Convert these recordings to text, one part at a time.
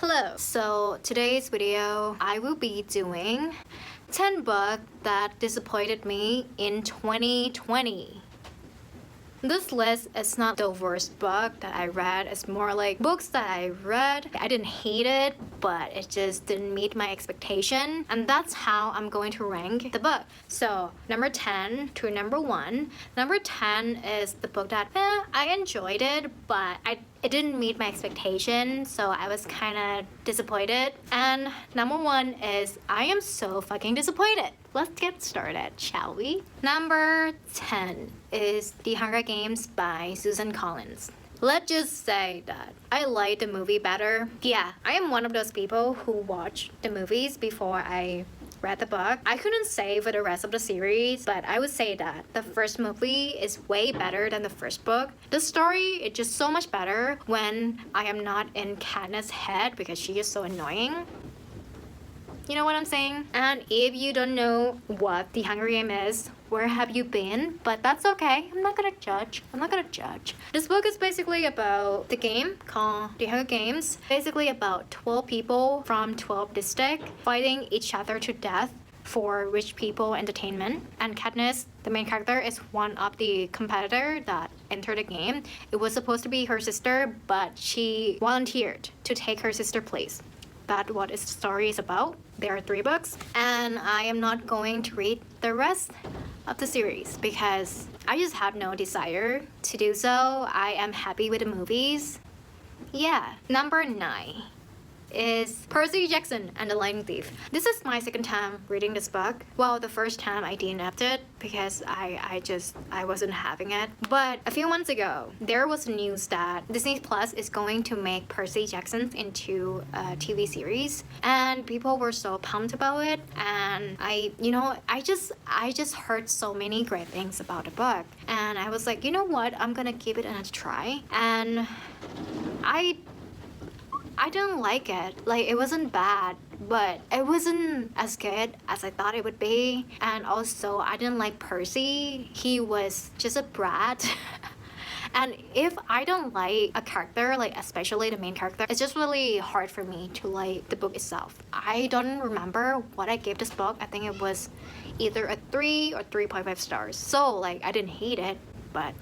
Hello! So today's video, I will be doing 10 books that disappointed me in 2020. This list is not the worst book that I read. It's more like books that I read. I didn't hate it, but it just didn't meet my expectation. And that's how I'm going to rank the book. So number 10 to number 1. Number 10 is the book that I enjoyed it, but it didn't meet my expectation, so I was kind of disappointed. And number 1 is I am so fucking disappointed. Let's get started, shall we? Number 10 is The Hunger Games by Susan Collins. Let's just say that I like the movie better. Yeah, I am one of those people who watch the movies before I read the book. I couldn't say for the rest of the series, but I would say that the first movie is way better than the first book. The story is just so much better when I am not in Katniss' head because she is so annoying. You know what I'm saying? And if you don't know what The Hunger Game is, where have you been? But that's okay. I'm not gonna judge. This book is basically about the game called The Hunger Games. Basically about 12 people from 12 districts fighting each other to death for rich people entertainment. And Katniss, the main character, is one of the competitors that entered the game. It was supposed to be her sister, but she volunteered to take her sister's place. That's what the story is about. There are 3 books, and I am not going to read the rest of the series because I just have no desire to do so. I am happy with the movies. Yeah, number 9 is Percy Jackson and the Lightning Thief. This is my second time reading this book. Well, the first time I DNF'd it because I wasn't having it. But a few months ago, there was news that Disney Plus is going to make Percy Jackson into a TV series, and people were so pumped about it. And I just heard so many great things about the book, and I was like, you know what? I'm gonna give it a try. And I didn't like it. Like, it wasn't bad, but it wasn't as good as I thought it would be. And also, I didn't like Percy. He was just a brat. And if I don't like a character, like especially the main character, it's just really hard for me to like the book itself. I don't remember what I gave this book. I think it was either a 3 or 3.5 stars. So like, I didn't hate it, but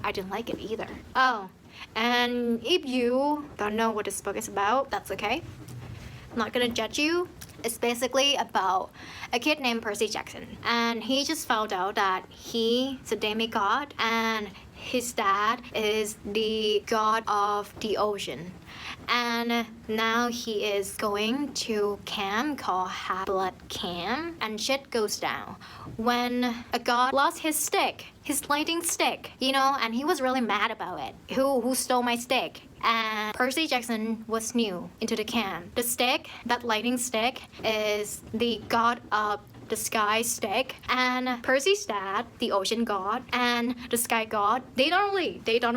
I didn't like it either. Oh. And if you don't know what this book is about, that's okay. I'm not gonna judge you. It's basically about a kid named Percy Jackson. And he just found out that he's a demigod and his dad is the god of the ocean. And now he is going to camp called Half-Blood Camp, and shit goes down when a god lost his stick, his lightning stick, and he was really mad about it. Who stole my stick? And Percy Jackson was new into the camp. The stick, that lightning stick, is the god of the sky stick, and Percy's dad, the ocean god, and the sky god, they don't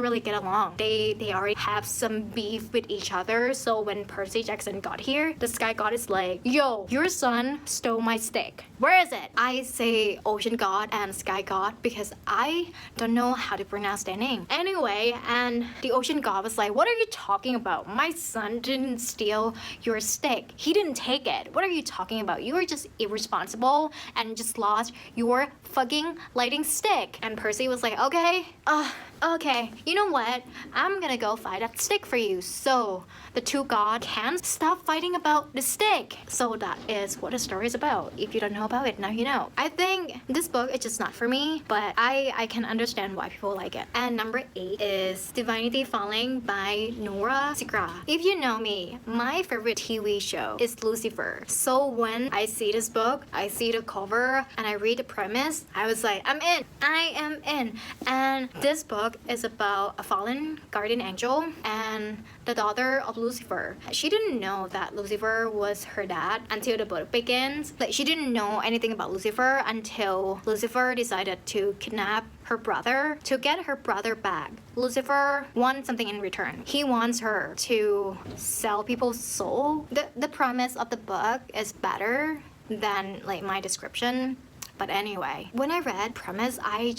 really get along. They already have some beef with each other. So when Percy Jackson got here, the sky god is like, yo, your son stole my stick. Where is it? I say ocean god and sky god because I don't know how to pronounce their name. Anyway, and the ocean god was like, what are you talking about? My son didn't steal your stick. He didn't take it. What are you talking about? You are just irresponsible and just lost your fucking lighting stick. And Percy was like, okay, you know what? I'm gonna go find that stick for you. So the 2 gods can stop fighting about the stick. So that is what the story is about. If you don't know about it, now you know. I think this book is just not for me, but I can understand why people like it. And number 8 is Divinity Falling by Nora Segra. If you know me, my favorite TV show is Lucifer. So when I see this book, I see the cover and I read the premise, I was like, I'm in. I am in. And this book is about a fallen guardian angel and the daughter of Lucifer. She didn't know that Lucifer was her dad until the book begins. Like, she didn't know anything about Lucifer until Lucifer decided to kidnap her brother to get her brother back. Lucifer wants something in return. He wants her to sell people's soul. The premise of the book is better than like my description. But anyway, when I read premise, I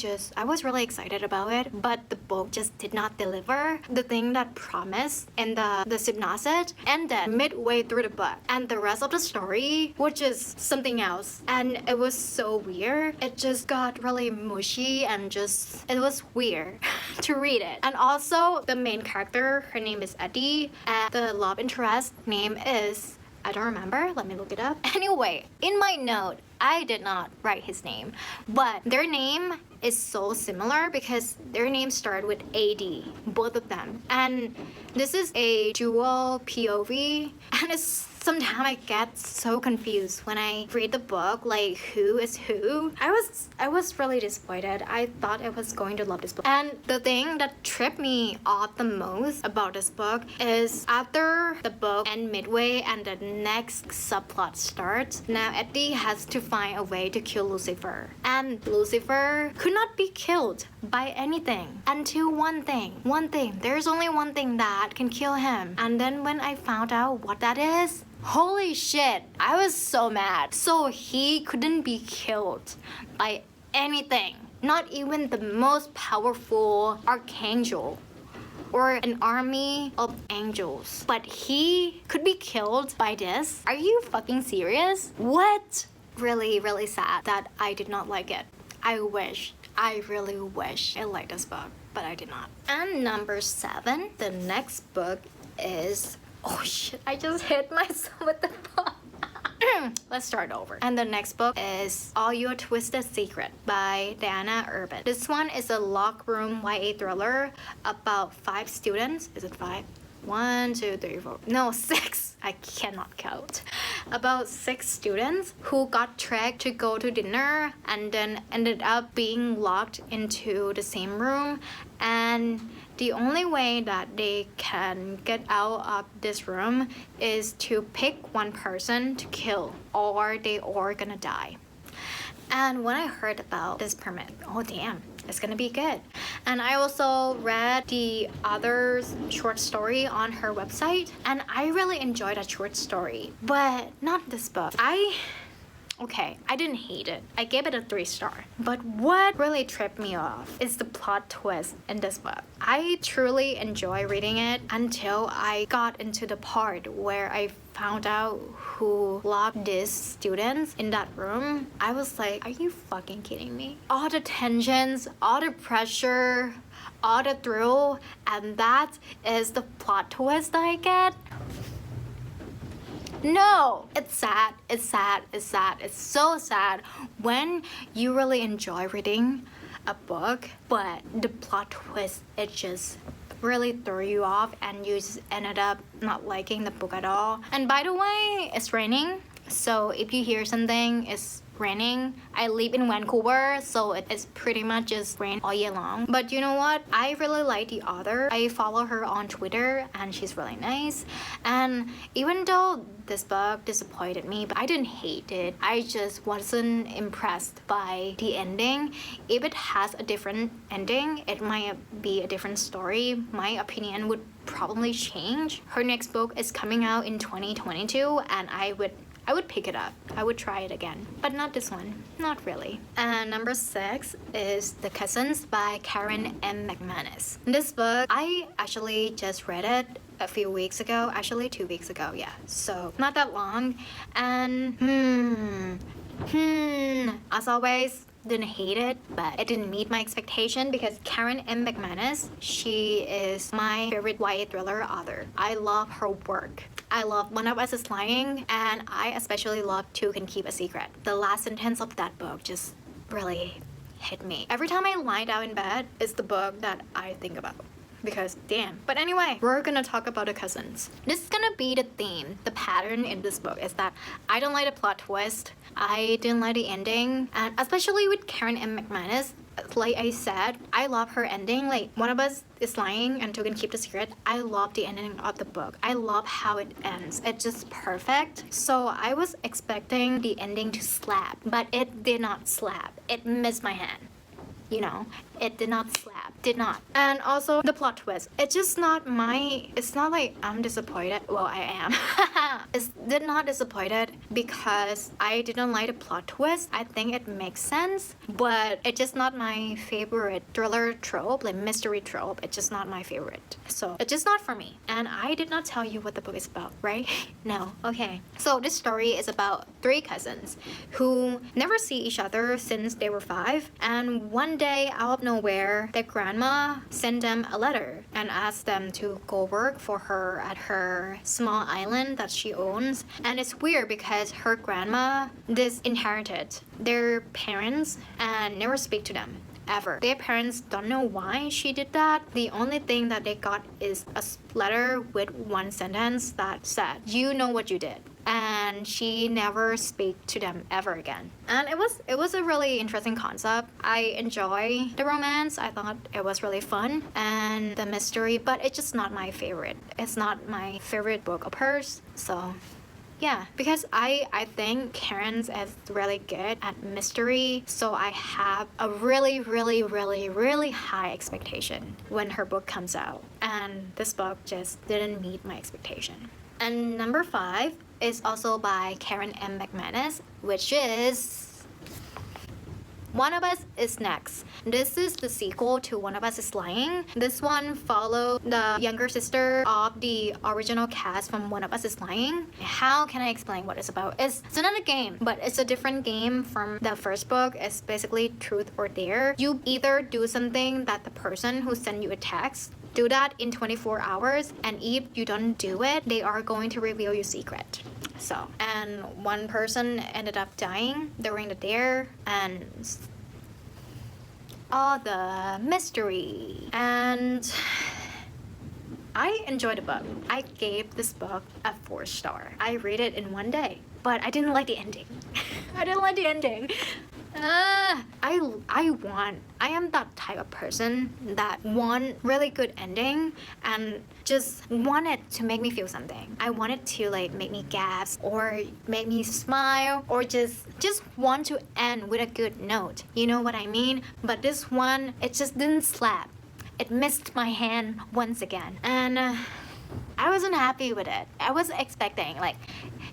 was really excited about it, but the book just did not deliver the thing that promised in the synopsis ended midway through the book. And the rest of the story was just something else. And it was so weird. It just got really mushy and it was weird to read it. And also the main character, her name is Eddie, and the love interest name is, I don't remember, let me look it up. Anyway, in my note, I did not write his name, but their name is so similar because their names start with AD, both of them. And this is a dual POV, and sometimes I get so confused when I read the book, like who is who. I was really disappointed. I thought I was going to love this book. And the thing that tripped me off the most about this book is after the book ends midway and the next subplot starts, now Eddie has to find a way to kill Lucifer. And Lucifer could not be killed by anything until one thing. There's only one thing that can kill him. And then when I found out what that is, holy shit, I was so mad. So he couldn't be killed by anything, not even the most powerful archangel or an army of angels. But he could be killed by this? Are you fucking serious? What? Really, really sad that I did not like it. I really wish I liked this book, but I did not. And number 7, the next book is, oh shit, I just hit myself with the book. Let's start over. And the next book is All Your Twisted Secret by Diana Urban. This one is a locked room YA thriller about 5 students. Is it 5? 1, 2, 3, 4. No, 6. I cannot count. About 6 students who got tricked to go to dinner and then ended up being locked into the same room. And the only way that they can get out of this room is to pick one person to kill, or they are gonna die. And when I heard about this permit, oh damn, it's gonna be good. And I also read the other short story on her website, and I really enjoyed that short story, but not this book. Okay, I didn't hate it. I gave it a 3-star. But what really tripped me off is the plot twist in this book. I truly enjoy reading it until I got into the part where I found out who locked these students in that room. I was like, are you fucking kidding me? All the tensions, all the pressure, all the thrill, and that is the plot twist I get. No, it's sad, it's so sad when you really enjoy reading a book, but the plot twist, it just really threw you off and you just ended up not liking the book at all. And by the way, it's raining, so if you hear something, it's raining. I live in Vancouver, so it's pretty much just rain all year long. But you know what? I really like the author. I follow her on Twitter and she's really nice. And even though this book disappointed me, but I didn't hate it. I just wasn't impressed by the ending. If it has a different ending, it might be a different story. My opinion would probably change. Her next book is coming out in 2022 and I would pick it up. I would try it again, but not this one. Not really. And number 6 is The Cousins by Karen M. McManus. This book, I actually just read it a few weeks ago. Actually, 2 weeks ago, yeah. So, not that long. And, as always, didn't hate it, but it didn't meet my expectation because Karen M. McManus, she is my favorite YA thriller author. I love her work. I love One of Us is Lying, and I especially love Two Can Keep a Secret. The last sentence of that book just really hit me. Every time I lie down in bed, it's the book that I think about. Because damn. But anyway, we're gonna talk about The Cousins. This is gonna be the theme, the pattern in this book is that I don't like the plot twist, I didn't like the ending, and especially with Karen M. McManus, like I said, I love her ending. Like, One of Us is Lying and Two Can Keep the Secret. I love the ending of the book. I love how it ends. It's just perfect. So I was expecting the ending to slap, but it did not slap. It missed my hand. You know, It did not slap. Did not. And also the plot twist. It's just not my... It's not like I'm disappointed. Well, I am. It's did not disappointed because I didn't like the plot twist. I think it makes sense, but it's just not my favorite thriller trope, like mystery trope. It's just not my favorite. So it's just not for me. And I did not tell you what the book is about, right? No. Okay. So this story is about 3 cousins who never see each other since they were 5. And one day, out of nowhere, their grandma sent them a letter and asked them to go work for her at her small island that she owns. And it's weird because her grandma disinherited their parents and never speak to them ever. Their parents don't know why she did that. The only thing that they got is a letter with one sentence that said, "You know what you did." And she never speak to them ever again. And it was a really interesting concept. I enjoy the romance. I thought it was really fun and the mystery, but it's just not my favorite. It's not my favorite book of hers. So yeah, because I think Karen's is really good at mystery, so I have a really high expectation when her book comes out. And this book just didn't meet my expectation. And number 5 is also by Karen M. McManus, which is One of Us is Next. This is the sequel to One of Us is Lying. This one followed the younger sister of the original cast from One of Us is Lying. How can I explain what it's about? It's another game, but it's a different game from the first book. It's basically truth or dare. You either do something that the person who sent you a text do that in 24 hours, and if you don't do it, they are going to reveal your secret. So, and one person ended up dying during the dare, and all the mystery. And I enjoyed the book. I gave this book a 4-star. I read it in one day, but I didn't like the ending. I didn't like the ending. I am that type of person that want really good ending and just want it to make me feel something. I want it to like make me gasp or make me smile or just want to end with a good note. You know what I mean? But this one, it just didn't slap. It missed my hand once again. And I wasn't happy with it. I was expecting like,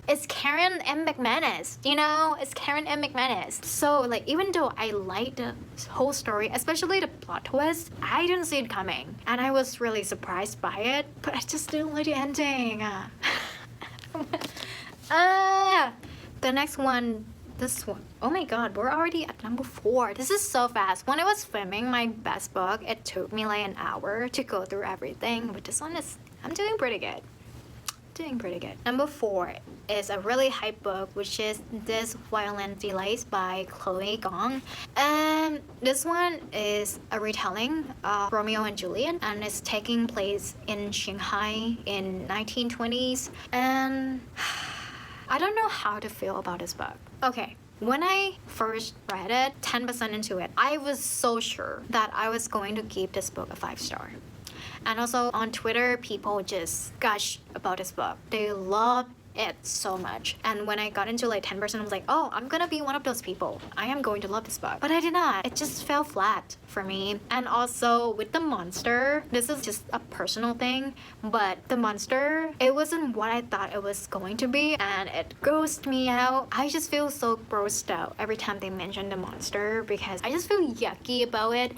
it's Karen M. McManus, you know? It's Karen M. McManus. So, like, even though I liked the whole story, especially the plot twist, I didn't see it coming. And I was really surprised by it, but I just didn't like the ending. The next one, this one. Oh my god, we're already at number 4. This is so fast. When I was filming my best book, it took me like an hour to go through everything. But this one is, I'm doing pretty good. Number 4 is a really hype book, which is this Violin Delays by Chloe Gong. And this one is a retelling of Romeo and Juliet, and it's taking place in Shanghai in 1920s. And I don't know how to feel about this book. Okay. When I first read it, 10% into it, I was so sure that I was going to give this book a 5-star. And also on Twitter, people just gush about this book. They love it so much. And when I got into like 10%, I was like, oh, I'm gonna be one of those people. I am going to love this book. But I did not. It just fell flat for me. And also with the monster, this is just a personal thing, but the monster, it wasn't what I thought it was going to be, and it grossed me out. I just feel so grossed out every time they mention the monster because I just feel yucky about it.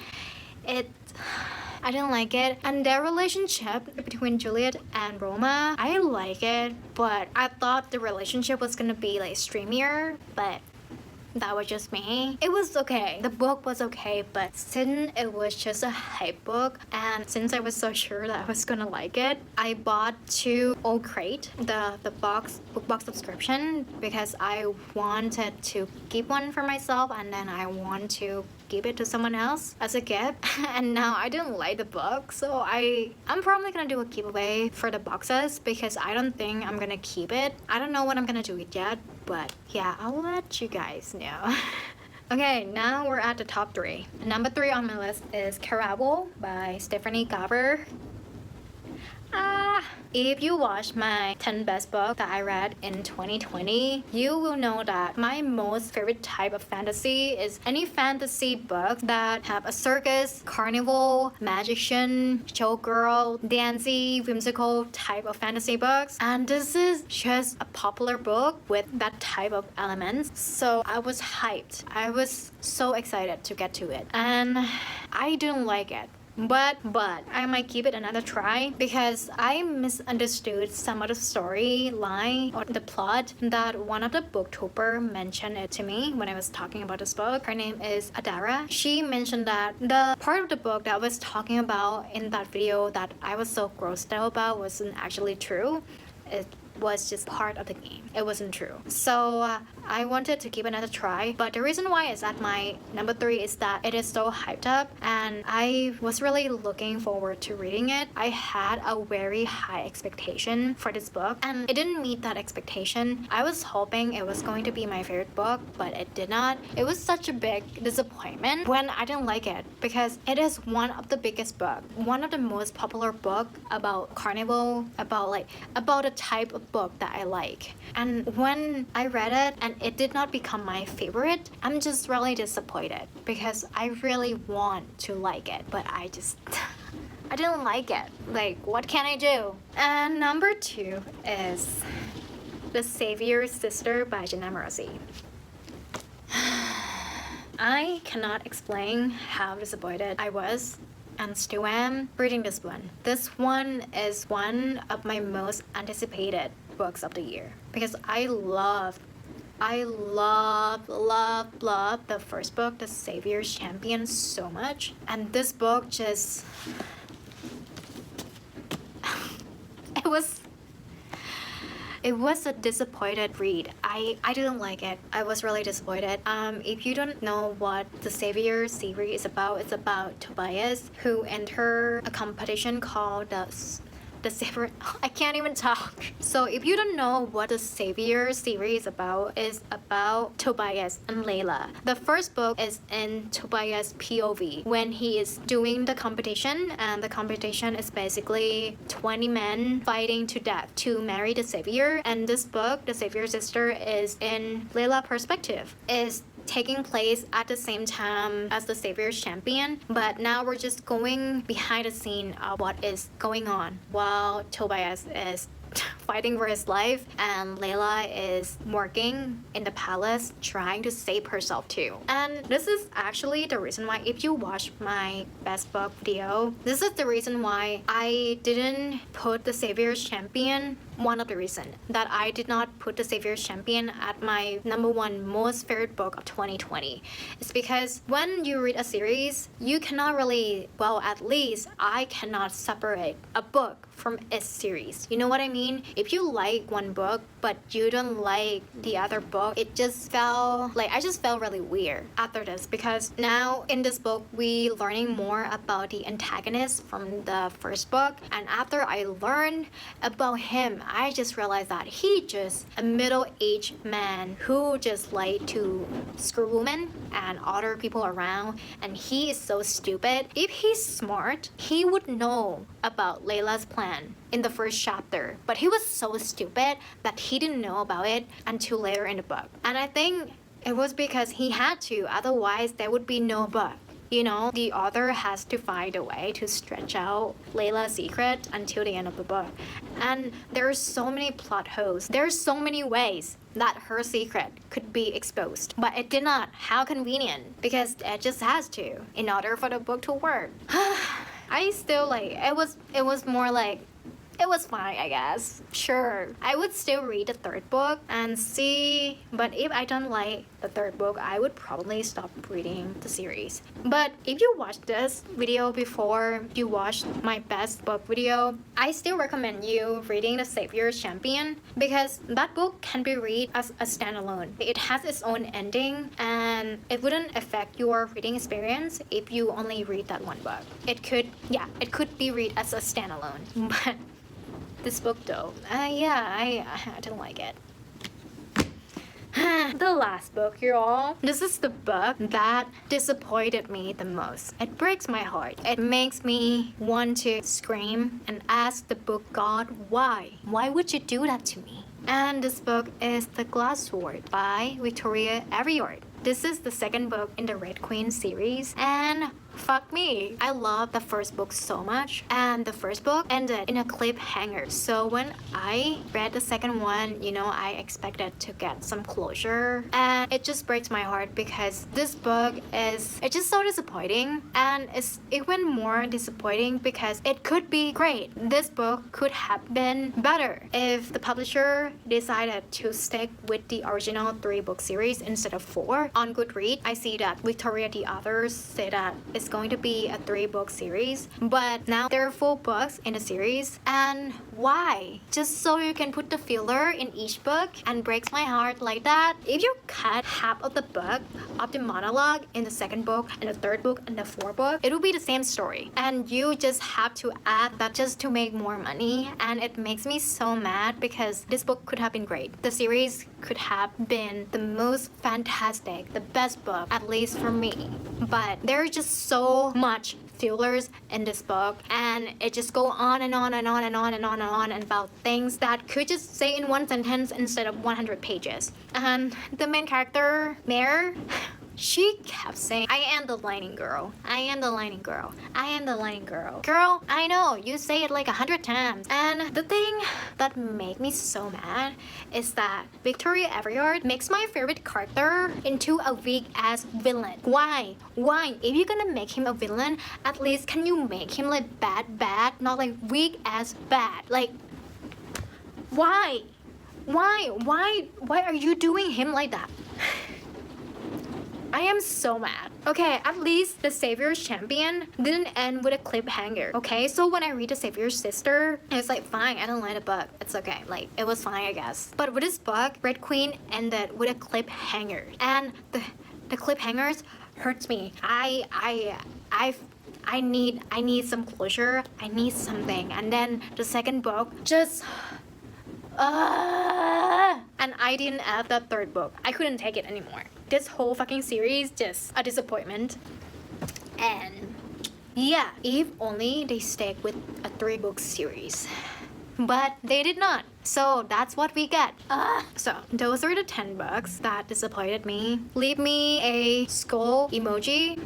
I didn't like it. And their relationship between Juliet and Roma, I like it, but I thought the relationship was gonna be like streamier, but that was just me. It was okay. The book was okay, but since it was just a hype book, and since I was so sure that I was gonna like it, I bought 2 Old Crate, the book box subscription, because I wanted to keep one for myself, and then I want to give it to someone else as a gift. And now I didn't like the book, so I'm probably gonna do a giveaway for the boxes because I don't think I'm gonna keep it. I don't know what I'm gonna do it yet, but yeah, I'll let you guys know. Okay, now we're at the top 3. Number 3 on my list is Carabble by Stephanie Garber. If you watch my 10 best books that I read in 2020, you will know that my most favorite type of fantasy is any fantasy book that have a circus, carnival, magician, showgirl, dancey, whimsical type of fantasy books. And this is just a popular book with that type of elements. So I was hyped. I was so excited to get to it. And I didn't like it. But I might give it another try because I misunderstood some of the storyline or the plot that one of the booktuber mentioned it to me when I was talking about this book. Her name is Adara. She mentioned that the part of the book that I was talking about in that video that I was so grossed out about wasn't actually true. It was just part of the game. It wasn't true. So I wanted to give another try, but the reason why is that my number 3 is that it is so hyped up and I was really looking forward to reading it. I had a very high expectation for this book and it didn't meet that expectation. I was hoping it was going to be my favorite book, but it did not. It was such a big disappointment when I didn't like it because it is one of the biggest book, one of the most popular book about carnival, about a type of book that I like. And when I read it and it did not become my favorite, I'm just really disappointed because I really want to like it, but I didn't like it. Like, what can I do? And number 2 is The Savior's Sister by Jenna Morrissey. I cannot explain how disappointed I was and still am reading this one. This one is one of my most anticipated books of the year because I love the first book, The Savior's Champion, so much. And this book just it was a disappointed read. I didn't like it. I was really disappointed. If you don't know what the Savior series is about, it's about Tobias who enter a competition called the Savior. I can't even talk. So if you don't know what the Savior series is about Tobias and Layla. The first book is in Tobias' POV when he is doing the competition, and the competition is basically 20 men fighting to death to marry the Savior. And this book, The Savior's Sister, is in Layla's perspective. Is taking place at the same time as the Savior's Champion, but now we're just going behind the scene of what is going on while Tobias is fighting for his life and Layla is working in the palace trying to save herself too. And this is actually the reason why, if you watch my best book video, this is the reason why I didn't put the Savior's Champion. One of the reasons that I did not put the Savior's Champion at my number 1 most favorite book of 2020 is because when you read a series, you cannot really, well, at least I cannot separate a book from its series. You know what I mean? If you like one book but you don't like the other book, it just felt like I just felt really weird after this, because now in this book we learning more about the antagonist from the first book, and after I learned about him, I just realized that he just a middle-aged man who just like to screw women and other people around, and he is so stupid. If he's smart, he would know about Layla's plan in the first chapter, but he was so stupid that he didn't know about it until later in the book. And I think it was because he had to, otherwise there would be no book. You know, the author has to find a way to stretch out Layla's secret until the end of the book. And there are so many plot holes. There are so many ways that her secret could be exposed. But it did not. How convenient. Because it just has to in order for the book to work. I still it was more like, it was fine, I guess. Sure, I would still read the third book and see, but if I don't like the third book, I would probably stop reading the series. But if you watched this video before you watched my best book video, I still recommend you reading The Savior's Champion because that book can be read as a standalone. It has its own ending and it wouldn't affect your reading experience if you only read that one book. It could be read as a standalone, but this book though, I didn't like it. The last book, y'all. This is the book that disappointed me the most. It breaks my heart. It makes me want to scream and ask the book God, why? Why would you do that to me? And this book is The Glass Sword by Victoria Aveyard. This is the second book in the Red Queen series, and fuck me, I love the first book so much, and the first book ended in a cliffhanger. So when I read the second one, you know, I expected to get some closure, and it just breaks my heart because this book it's just so disappointing, and it's even more disappointing because it could be great. This book could have been better if the publisher decided to stick with the original 3-book series instead of 4. On Goodreads, I see that Victoria the authors say that it's going to be a 3-book series, but now there are 4 books in the series, and why? Just so you can put the filler in each book, and breaks my heart like that. If you cut half of the book of the monologue in the second book and the third book and the fourth book, it will be the same story, and you just have to add that just to make more money, and it makes me so mad because this book could have been great. The series could have been the most fantastic, the best book, at least for me, but there's just so much fillers in this book, and it just go on and on and on and on and on and on and about things that could just say in one sentence instead of 100 pages. And the main character, Mare, she kept saying, I am the lightning girl. I am the lightning girl. I am the lightning girl. Girl, I know, you say it like 100 times. And the thing that made me so mad is that Victoria Aveyard makes my favorite character into a weak-ass villain. Why? Why? If you're gonna make him a villain, at least can you make him like bad, not like weak-ass bad. Like, why? Why are you doing him like that? I am so mad. Okay, at least the Savior's Champion didn't end with a cliffhanger. Okay, so when I read the Savior's Sister, it's like, fine, I don't like the book. It's okay, like, it was fine, I guess. But with this book, Red Queen ended with a cliffhanger. And the cliffhangers hurts me. I need some closure. I need something. And then the second book just... and I didn't add that third book. I couldn't take it anymore. This whole fucking series just a disappointment. And yeah, if only they stick with a 3-book series. But they did not. So that's what we get. So those are the 10 books that disappointed me. Leave me a skull emoji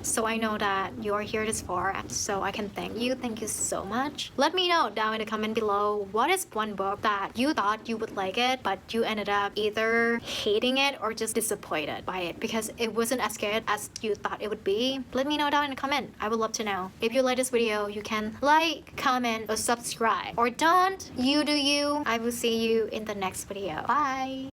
so I know that you're here this far, so I can thank you. Thank you so much. Let me know down in the comment below what is one book that you thought you would like it, but you ended up either hating it or just disappointed by it because it wasn't as good as you thought it would be. Let me know down in the comment. I would love to know. If you like this video, you can like, comment, or subscribe. Or don't. You do you. I will see you in the next video. Bye.